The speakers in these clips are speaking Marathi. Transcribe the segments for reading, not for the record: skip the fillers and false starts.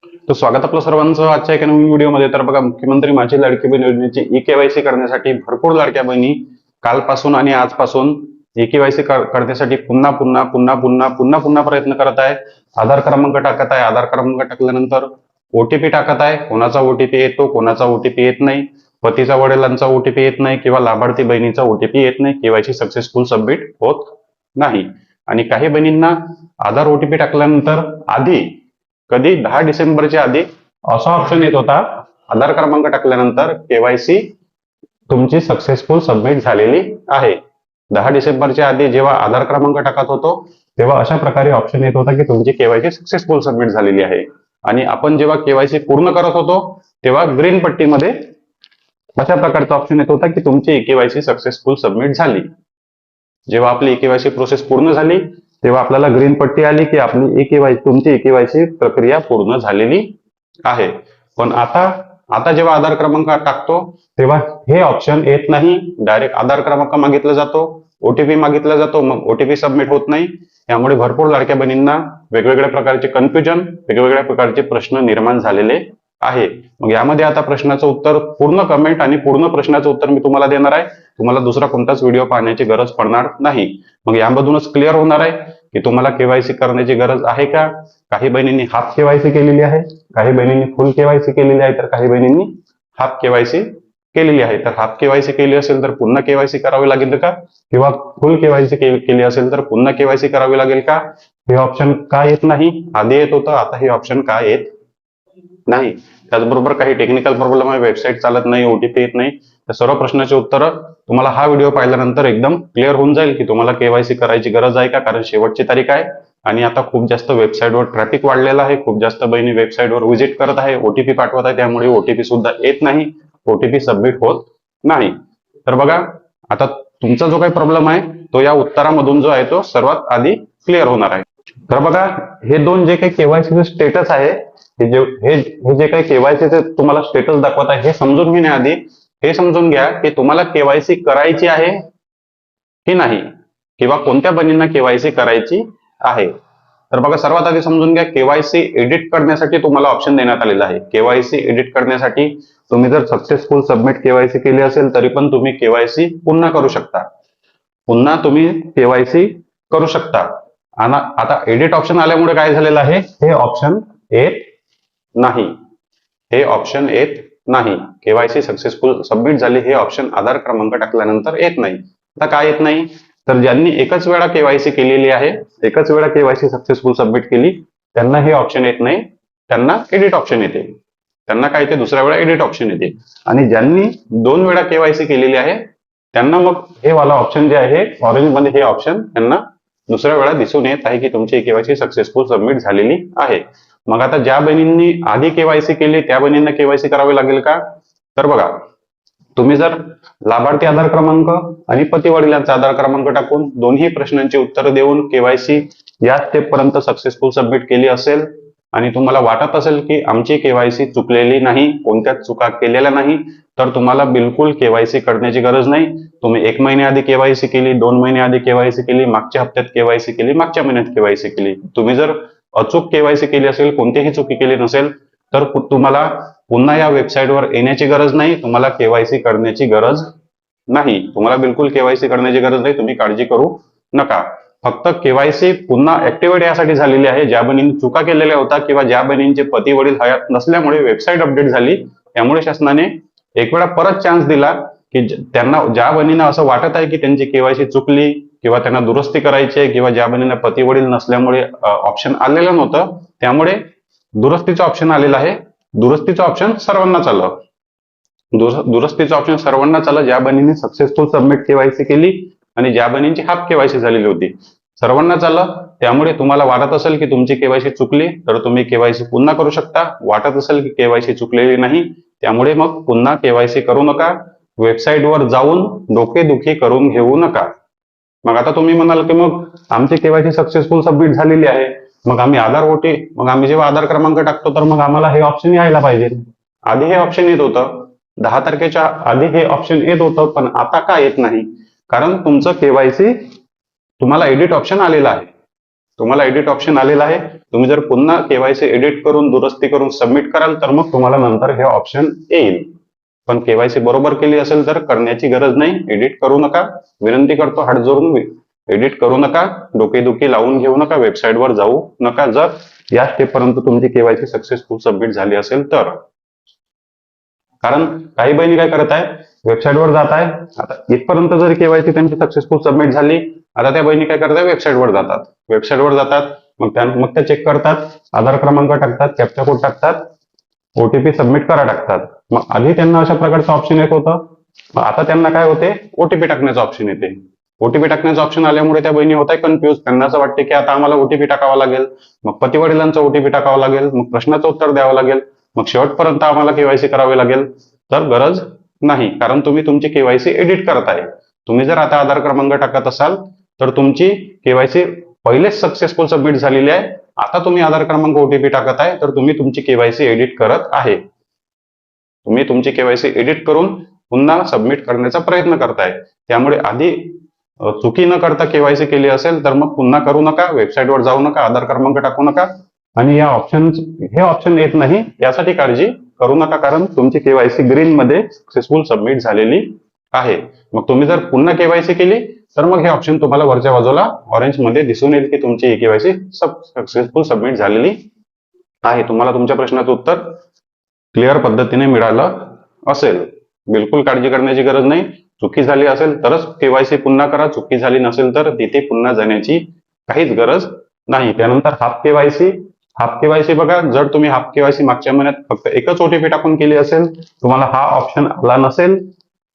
तर स्वागत आपलं सर्वांचं आजच्या एका नवीन व्हिडिओमध्ये. तर बघा, मुख्यमंत्री माझी लाडकी बहीण योजनेची ई-केवायसी करण्यासाठी भरपूर लाडक्या बहिणी कालपासून आणि आजपासून ई-केवायसी करण्यासाठी पुन्हा पुन्हा पुन्हा पुन्हा पुन्हा पुन्हा प्रयत्न करत आहे. आधार क्रमांक टाकत आहे. आधार क्रमांक टाकल्यानंतर ओटीपी टाकत आहे. कोणाचा ओटीपी येतो, कोणाचा ओटीपी येत नाही, पतीचा वडिलांचा ओटीपी येत नाही किंवा लाभार्थी बहिणीचा ओटीपी येत नाही. केवायसी सक्सेसफुल सबमिट होत नाही. आणि काही बहिणींना आधार ओटीपी टाकल्यानंतर आधी कधी 10 डिसेंबरच्या आधी असा ऑप्शन येत होता, आधार क्रमांक टाकल्यानंतर केवायसी तुमची सक्सेसफुल सबमिट झालेली आहे. 10 डिसेंबरच्या आधी जेव्हा आधार क्रमांक टाकत होतो तेव्हा अशा प्रकारे ऑप्शन येत होता की तुमची केवायसी सक्सेसफुल सबमिट झालेली आहे. आणि आपण जेव्हा केवायसी पूर्ण करत होतो तेव्हा ग्रीन पट्टीमध्ये अशा प्रकारचा ऑप्शन येत होता की तुमची केवायसी सक्सेसफुल सबमिट झाली. जेव्हा आपली केवायसी प्रोसेस पूर्ण झाली तेव्हा आपल्याला ग्रीन पट्टी आली की आपली तुमची केवायसी प्रक्रिया पूर्ण झालेली आहे. पण आता जेव्हा आधार क्रमांक टाकतो तेव्हा हे ऑप्शन येत नाही. डायरेक्ट आधार क्रमांक मागितला जातो, ओटीपी मागितला जातो, मग ओटीपी सबमिट होत नाही. यामुळे भरपूर लाडक्या बहिणींना वेगवेगळ्या प्रकारचे कन्फ्युजन, वेगवेगळ्या प्रकारचे प्रश्न निर्माण झालेले आहे. मग यामध्ये आता प्रश्नाचं उत्तर, पूर्ण कमेंट आणि पूर्ण प्रश्नाचं उत्तर मी तुम्हाला देणार आहे. तुम्हाला दुसरा कोणताच व्हिडिओ पाहण्याची गरज पडणार नाही. मग यामधूनच क्लिअर होणार आहे की तुम्हाला केवायसी करण्याची गरज आहे का. काही बहिणींनी हाफ केवायसी केलेली आहे, काही बहिणींनी फुल केवायसी केलेली आहे, तर काही बहिणींनी हाफ केवायसी केलेली आहे. तर हाफ केवायसी केली असेल तर पुन्हा केवायसी करावी लागेल का, किंवा फुल केवायसी केली असेल तर पुन्हा केवायसी करावी लागेल का, हे ऑप्शन का येत नाही. आधी येत होतं, आता हे ऑप्शन का येत नाही. त्याचबरोबर काही टेक्निकल प्रॉब्लेम आहे, वेबसाईट चालत नाही, ओटीपी येत नाही. तर सर्व प्रश्नाचे उत्तर तुम्हाला हा व्हिडिओ पाहिल्यानंतर एकदम क्लिअर होऊन जाईल की तुम्हाला केवायसी करायची गरज आहे का. कारण शेवटची तारीख आहे आणि आता खूप जास्त वेबसाईटवर ट्रॅफिक वाढलेला आहे. खूप जास्त बहिणी वेबसाईटवर व्हिजिट करत आहे, ओटीपी पाठवत आहे, त्यामुळे ओटीपी सुद्धा येत नाही, ओटीपी सबमिट होत नाही. तर बघा, आता तुमचा जो काही प्रॉब्लेम आहे तो या उत्तरामधून जो आहे तो सर्वात आधी क्लिअर होणार आहे. तर बघा, हे दोन जे काही केवायसीचे स्टेटस आहे, हे जे काही केवायसीचे तुम्हाला स्टेटस दाखवत आहे, हे समजून घेण्याआधी हे समजून घ्या की तुम्हाला केवायसी करायची आहे की नाही, किंवा कोणत्या बहिणींना केवायसी करायची आहे. तर बघा, सर्वात आधी समजून घ्या, केवायसी एडिट करण्यासाठी तुम्हाला ऑप्शन देण्यात आलेला आहे. केवायसी एडिट करण्यासाठी तुम्ही जर सक्सेसफुल सबमिट केवायसी केली असेल तरी पण तुम्ही केवायसी पुन्हा करू शकता. पुन्हा तुम्ही केवायसी करू शकता. आता एडिट ऑप्शन आल्यामुळे काय झालेलं आहे, हे ऑप्शन येत नाही. हे ऑप्शन येत नाही. केवायसी सक्सेसफुल सबमिट झाली हे ऑप्शन आधार क्रमांक टाकल्यानंतर येत नाही. आता काय येत नाही, तर ज्यांनी एकच वेळा केवायसी केलेली आहे, एकच वेळा केवायसी सक्सेसफुल सबमिट केली, त्यांना हे ऑप्शन येत नाही. त्यांना एडिट ऑप्शन येते. त्यांना काय येते, दुसऱ्या वेळा एडिट ऑप्शन येते. आणि ज्यांनी 2 वेळा केवायसी केलेली आहे त्यांना मग हे वाला ऑप्शन जे आहे ऑरेंज मध्ये, हे ऑप्शन त्यांना दुसऱ्या वेळा दिसून येत आहे की तुमची केवायसी सक्सेसफुल सबमिट झालेली आहे. मग आता ज्या बहिणींनी आधी केवायसी केली त्या बहिणींना केवायसी करावी लागेल का. तर बघा, तुम्ही जर लाभार्थी आधार क्रमांक आणि पती वडिलांचा आधार क्रमांक टाकून दोन्ही प्रश्नांची उत्तर देऊन केवायसी या स्टेप पर्यंत सक्सेसफुल सबमिट केली असेल आणि तुम्हाला वाटत असेल की आमची केवायसी चुकलेली नाही, कोणत्याच चुका केलेल्या नाही, तर तुम्हाला बिलकुल केवायसी करण्याची गरज नाही. तुम्ही 1 महिन्याआधी केवायसी केली, 2 महिन्याआधी केवायसी केली, मागच्या हप्त्यात केवायसी केली, मागच्या महिन्यात केवायसी केली, तुम्ही जर अचूक केवायसी केली असेल, कोणतीही चुकी केली नसेल, तर तुम्हाला पुन्हा या वेबसाईटवर येण्याची गरज नाही, तुम्हाला केवायसी करण्याची गरज नाही. तुम्हाला बिलकुल केवायसी करण्याची गरज नाही, तुम्ही काळजी करू नका. फक्त केवायसी पुन्हा ऍक्टिव्हेट यासाठी झालेली आहे ज्या बहिणींनी चुका केलेल्या होत्या किंवा ज्या बहिणींचे पती वडील हयात नसल्यामुळे वेबसाईट अपडेट झाली, त्यामुळे शासनाने एक वेळा परत चान्स दिला की त्यांना, ज्या बहिणींना असं वाटत आहे की त्यांची केवायसी चुकली किंवा त्यांना दुरुस्ती करायची आहे, किंवा ज्या बहिणींना पती वडील नसल्यामुळे ऑप्शन आलेलं नव्हतं, त्यामुळे दुरुस्तीचं ऑप्शन आलेलं आहे. दुरुस्तीचं ऑप्शन सर्वांनाच आलं. दुरुस्तीचं ऑप्शन सर्वांनाच आलं. ज्या बहिणींनी सक्सेसफुल सबमिट केवायसी केली आणि ज्या बहिणींची हाफ केवायसी झालेली होती, सर्वांनाच आलं. त्यामुळे तुम्हाला वाटत असेल की तुमची केवायसी चुकली तर तुम्ही केवायसी पुन्हा करू शकता. वाटत असेल की केवायसी चुकलेली नाही, त्यामुळे मग पुन्हा केवायसी करू नका. वेबसाईटवर जाऊन डोकेदुखी करून घेऊ नका. मग आता तुम्ही म्हणाल की मग आमची केवायसी सक्सेसफुल सबमिट झालेली आहे, मग आम्ही जेव्हा आधार क्रमांक टाकतो तर मग आम्हाला हे ऑप्शन यायला पाहिजे. आधी हे ऑप्शन येत होतं, 10 तारखेच्या आधी हे ऑप्शन येत होतं, पण आता का येत नाही, कारण तुमचं केवायसी, तुम्हाला एडिट ऑप्शन आलेलं आहे. तुम्हाला एडिट ऑप्शन आलेला आहे. तुम्ही जर पुन्हा केवायसी एडिट करून दुरुस्ती करून सबमिट कराल तर मग तुम्हाला नंतर हे ऑप्शन येईल. पण केवायसी बरोबर केली असेल तर करण्याची गरज नाही. एडिट करू नका. विनंती करतो हात जोडून, एडिट करू नका. डोकेदुखी लावून घेऊ नका. वेबसाईटवर जाऊ नका जर या स्टेप पर्यंत तुमची केवायसी सक्सेसफुल सबमिट झाली असेल तर. कारण काही बहिणी काय करत आहे, वेबसाईटवर जात आहे. आता इथपर्यंत जर केवायसी त्यांची सक्सेसफुल सबमिट झाली, आता त्या बहिणी काय करतात, वेबसाईटवर जातात. मग त्या चेक करतात, आधार क्रमांक टाकतात, कॅप्चा कोड टाकतात, ओटीपी सबमिट करा टाकतात. मग आधी त्यांना अशा प्रकारचं ऑप्शन येत होतं. मग आता त्यांना काय होते, ओटीपी टाकण्याचं ऑप्शन येते. ओटीपी टाकण्याचं ऑप्शन आल्यामुळे त्या बहिणी होत आहे कन्फ्युज. त्यांना असं वाटते की आता आम्हाला ओटीपी टाकावा लागेल, मग पती वडिलांचा ओटीपी टाकावा लागेल, मग प्रश्नाचं उत्तर द्यावं लागेल, मग शेवटपर्यंत आम्हाला केवायसी करावी लागेल. तर गरज नाही, कारण तुम्ही तुमची केवायसी एडिट करताय. तुम्ही जर आता आधार क्रमांक टाकत असाल तर तुमची केवायसी पहिलेच सक्सेसफुल सबमिट झालेली आहे. आता तुम्ही आधार क्रमांक ओटीपी टाकत आहे तर तुम्ही तुमची केवायसी एडिट करत आहे. तुम्ही तुमची केवायसी एडिट करून पुन्हा सबमिट करण्याचा प्रयत्न करताय. त्यामुळे आधी चुकी न करता केवायसी केली असेल तर मग पुन्हा करू नका, वेबसाईटवर जाऊ नका, आधार क्रमांक टाकू नका. आणि हे ऑप्शन येत नाही यासाठी काळजी करू नका, कारण तुमची केवायसी ग्रीन मध्ये सक्सेसफुल सबमिट झालेली आहे. मग तुम्ही जर पुन्हा केवायसी केली तर मग हे ऑप्शन तुम्हाला वरच्या बाजूला ऑरेंज मध्ये दिसून येईल की तुमची केवायसी सक्सेसफुल सबमिट झालेली आहे. तुम्हाला तुमच्या प्रश्नाचं उत्तर क्लिअर पद्धतीने मिळालं असेल. बिलकुल काळजी करण्याची गरज नाही. चुकी झाली असेल तरच केवायसी पुन्हा करा. चुकी झाली नसेल तर तिथे पुन्हा जाण्याची काहीच गरज नाही. त्यानंतर हाफ केवायसी बघा, जर तुम्ही हाफ केवायसी मागच्या महिन्यात फक्त एकच ओटीपी टाकून केली असेल, तुम्हाला हा ऑप्शन आला नसेल.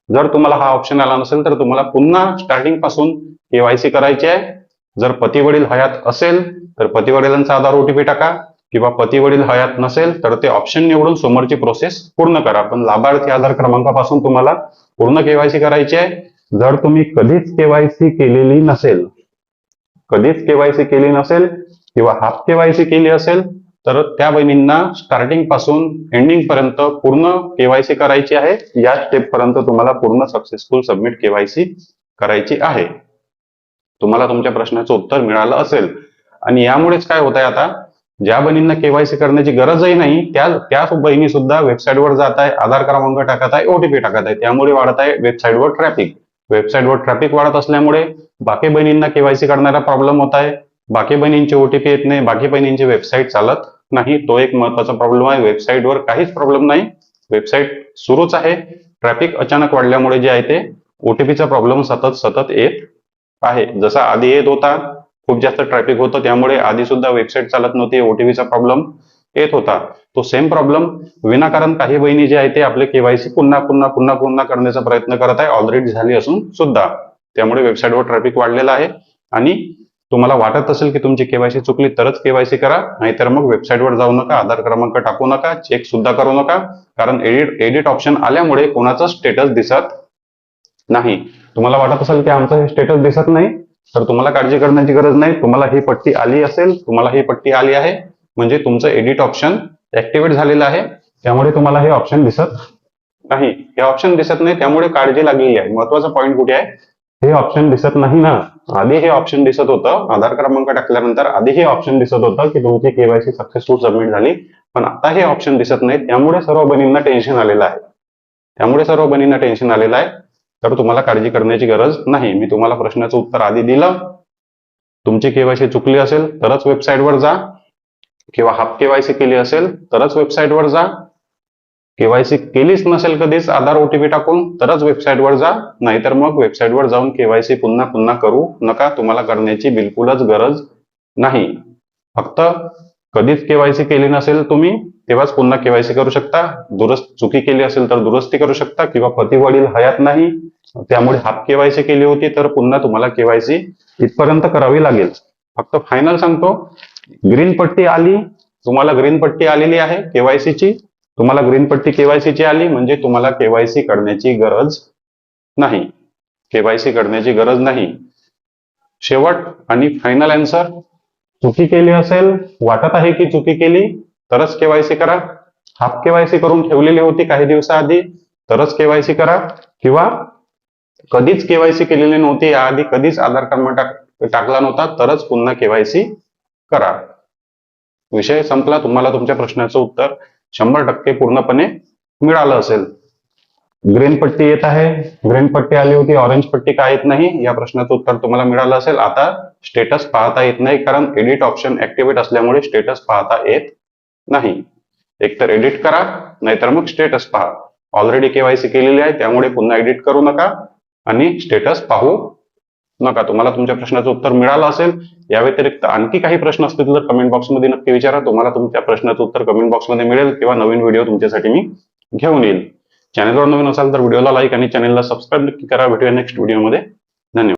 जर तुम्हाला हा ऑप्शन आला नसेल तर तुम्हाला पुन्हा स्टार्टिंग पासून केवायसी करायची आहे. जर पती वडील हयात असेल तर पती वडिलांचा आधार ओटीपी टाका, किंवा पती वडील हयात नसेल तर ते ऑप्शन निवडून समोरची प्रोसेस पूर्ण करा. पण लाभार्थी आधार क्रमांकापासून तुम्हाला पूर्ण केवायसी करायची आहे. जर तुम्ही कधीच केवायसी केलेली नसेल किंवा हाफ केवायसी केली असेल तर त्या बहिणींना स्टार्टिंग पासून एंडिंग पर्यंत पूर्ण केवायसी करायची आहे. या स्टेप पर्यंत तुम्हाला पूर्ण सक्सेसफुल सबमिट केवायसी करायची आहे. तुम्हाला तुमच्या प्रश्नाचं उत्तर मिळालं असेल. आणि यामुळेच काय होत आहे, आता ज्या बहिणींना केवायसी करण्याची गरजही नाही त्या बहिणी सुद्धा वेबसाईटवर जात आहे, आधार क्रमांक टाकत आहे, ओटीपी टाकत आहे. त्यामुळे वाढत आहे वेबसाईटवर ट्रॅफिक वाढत असल्यामुळे बाकी बहिणींना केवायसी करण्याला प्रॉब्लेम होत आहे. बाकी बहिणींचे ओटीपी येत नाही, बाकी बहिणींची वेबसाईट चालत नाही. तो एक महत्वाचा प्रॉब्लेम आहे. वेबसाईटवर काहीच प्रॉब्लेम नाही, वेबसाईट सुरूच आहे. ट्रॅफिक अचानक वाढल्यामुळे जे आहे ते ओटीपीचा प्रॉब्लेम सतत येत आहे. जसा आधी येत होता, खूप जास्त ट्रॅफिक होतं त्यामुळे आधी सुद्धा वेबसाईट चालत नव्हती, ओटीपीचा प्रॉब्लेम येत होता. तो सेम प्रॉब्लेम विनाकारण काही बहिणी जे आहे ते आपले केवायसी पुन्हा करण्याचा प्रयत्न करत आहे, ऑलरेडी झाली असून सुद्धा. त्यामुळे वेबसाईटवर ट्रॅफिक वाढलेला आहे. आणि तुम्हाला वाटत असेल की तुमची केवायसी चुकली तरच केवायसी करा, नाहीतर मग वेबसाईटवर जाऊ नका, आधार क्रमांक टाकू नका, चेक सुद्धा करू नका. कारण एडिट ऑप्शन आल्यामुळे कोणाचं स्टेटस दिसत नाही. तुम्हाला वाटत असेल की आमचं हे स्टेटस दिसत नाही, तर तुम्हाला काळजी करण्याची गरज नाही. तुम्हाला ही पट्टी आली असेल, तुम्हाला ही पट्टी आली आहे म्हणजे तुमचं एडिट ऑप्शन ऍक्टिव्हेट झालेलं आहे. त्यामुळे तुम्हाला हे ऑप्शन दिसत नाही. हे ऑप्शन दिसत नाही त्यामुळे काळजी लागलेली आहे. महत्वाचा पॉईंट कुठे आहे, हे ऑप्शन दिसत नाही ना. आधी हे ऑप्शन दिसत होतं, आधार क्रमांक टाकल्यानंतर आधी हे ऑप्शन दिसत होतं की तुमची केवायसी सक्सेसफुल सबमिट झाली. पण आता हे ऑप्शन दिसत नाही, त्यामुळे सर्व बहिणींना टेन्शन आलेलं आहे. तर तुम्हाला काळजी करण्याची गरज नाही. मी तुम्हाला प्रश्नाचं उत्तर आधी दिलं. तुमची केवायसी चुकली असेल तरच वेबसाईटवर जा, किंवा हाफ केवायसी केली असेल तरच वेबसाईटवर जा. केवायसी केलीच नसेल कधीच आधार ओटीपी टाकून तरच वेबसाईटवर जा, नाहीतर मग वेबसाईटवर जाऊन केवायसी पुन्हा करू नका. तुम्हाला करण्याची बिलकुलच गरज नाही. फक्त कधीच केवायसी केली नसेल तुम्ही तेव्हाच पुन्हा केवायसी करू शकता. चुकी केली असेल तर दुरुस्ती करू शकता, किंवा पती वडील हयात नाही त्यामुळे हाफ केवायसी केली होती तर पुन्हा तुम्हाला केवायसी इथपर्यंत करावी लागेल. फक्त फायनल सांगतो, ग्रीन पट्टी आली, तुम्हाला ग्रीन पट्टी आलेली आहे केवायसीची, तुम्हाला ग्रीन पट्टी केवायसीची आली म्हणजे तुम्हाला केवायसी करण्याची गरज नाही. शेवट आणि फायनल आन्सर, चुकी केली असेल, वाटत आहे की चुकी केली तरच केवायसी करा. हाफ केवायसी करून ठेवलेली होती काही दिवसाआधी तरच केवायसी करा, किंवा कधीच केवायसी केलेली नव्हती याआधी, कधीच आधार क्रमांक टाकला नव्हता तरच पुन्हा केवायसी करा. विषय संपला. तुम्हाला तुमच्या प्रश्नाचं उत्तर 100% पूर्णपणे मिळालं असेल. ग्रीन पट्टी येत आहे, ग्रीन पट्टी आली होती, ऑरेंज पट्टी का येत नाही, या प्रश्नाचं उत्तर तुम्हाला मिळालं असेल. आता स्टेटस पाहता येत नाही, कारण एडिट ऑप्शन ऍक्टिव्हेट असल्यामुळे स्टेटस पाहता येत नाही. एकतर एडिट करा, नाहीतर मग स्टेटस पहा. ऑलरेडी केवायसी केलेली आहे, त्यामुळे पुन्हा एडिट करू नका आणि स्टेटस पाहू नका. तुम्हाला तुमच्या प्रश्नाचं उत्तर मिळालं असेल. या व्यतिरिक्त आणखी काही प्रश्न असतील तर कमेंट बॉक्समध्ये नक्की विचारा. तुम्हाला तुमच्या प्रश्नाचं उत्तर कमेंट बॉक्समध्ये मिळेल, तेव्हा नवीन व्हिडिओ तुमच्यासाठी मी घेऊन येईल. चॅनलवर नवीन असाल तर व्हिडिओला लाईक आणि चॅनलला सबस्क्राईब नक्की करा. भेटूया नेक्स्ट व्हिडिओमध्ये.